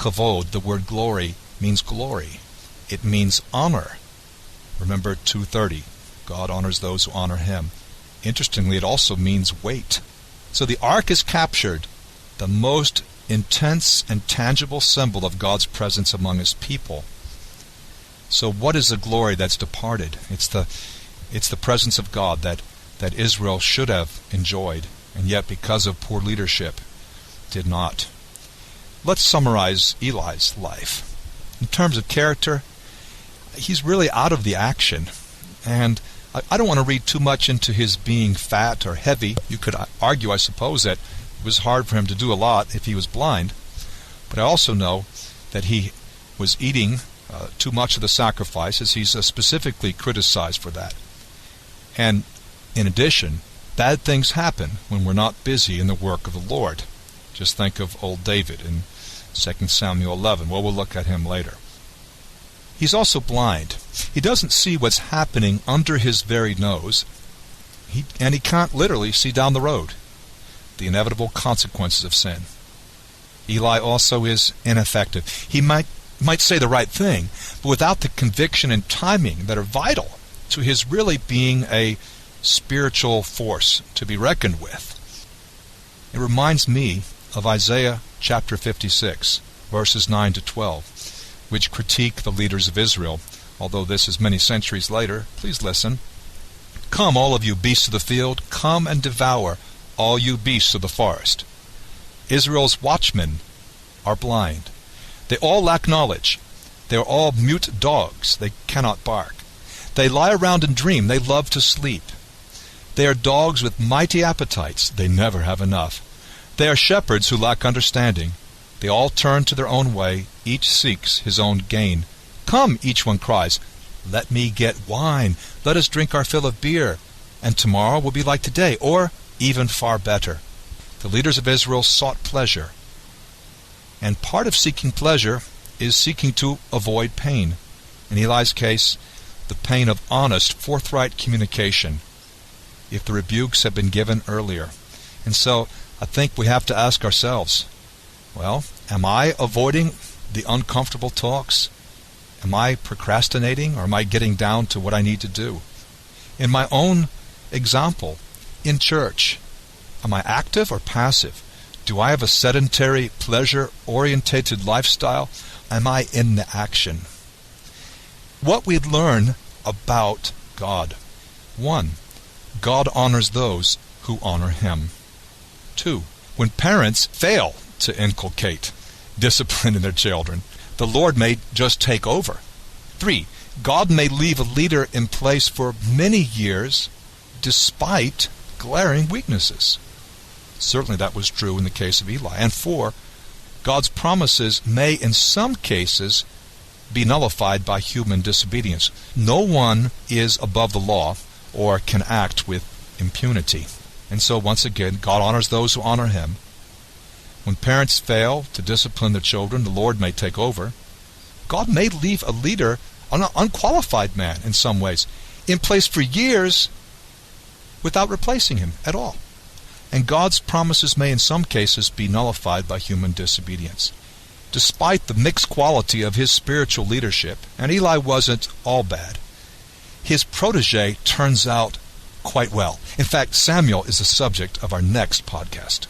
Kavod, the word glory, means glory. It means honor. Remember 2:30. God honors those who honor him. Interestingly, it also means weight. So the ark is captured, the most intense and tangible symbol of God's presence among his people. So what is the glory that's departed? It's the presence of God that Israel should have enjoyed, and yet because of poor leadership, did not. Let's summarize Eli's life. In terms of character, he's really out of the action. And I don't want to read too much into his being fat or heavy. You could argue, I suppose, that it was hard for him to do a lot if he was blind. But I also know that he was eating too much of the sacrifices. He's specifically criticized for that. And in addition, bad things happen when we're not busy in the work of the Lord. Just think of old David in 2 Samuel 11. Well, we'll look at him later. He's also blind. He doesn't see what's happening under his very nose, and he can't literally see down the road the inevitable consequences of sin. Eli also is ineffective. He might say the right thing, but without the conviction and timing that are vital to his really being a spiritual force to be reckoned with. It reminds me of Isaiah chapter 56, verses 9 to 12, which critique the leaders of Israel. Although this is many centuries later, please listen. Come, all of you beasts of the field, come and devour all you beasts of the forest. Israel's watchmen are blind. They all lack knowledge. They are all mute dogs. They cannot bark. They lie around and dream. They love to sleep. They are dogs with mighty appetites. They never have enough. They are shepherds who lack understanding. They all turn to their own way. Each seeks his own gain. Come, each one cries, let me get wine. Let us drink our fill of beer. And tomorrow will be like today, or even far better. The leaders of Israel sought pleasure. And part of seeking pleasure is seeking to avoid pain. In Eli's case, the pain of honest, forthright communication, if the rebukes had been given earlier. And so I think we have to ask ourselves, well, am I avoiding the uncomfortable talks? Am I procrastinating, or am I getting down to what I need to do? In my own example, in church, am I active or passive? Do I have a sedentary, pleasure-orientated lifestyle? Am I in the action? What we learn about God. 1. God honors those who honor him. 2. When parents fail to inculcate discipline in their children, the Lord may just take over. 3. God may leave a leader in place for many years despite glaring weaknesses. Certainly that was true in the case of Eli. And 4, God's promises may in some cases be nullified by human disobedience. No one is above the law or can act with impunity. And so once again, God honors those who honor him. When parents fail to discipline their children, the Lord may take over. God may leave a leader, an unqualified man in some ways, in place for years without replacing him at all. And God's promises may in some cases be nullified by human disobedience. Despite the mixed quality of his spiritual leadership, and Eli wasn't all bad, his protege turns out quite well. In fact, Samuel is the subject of our next podcast.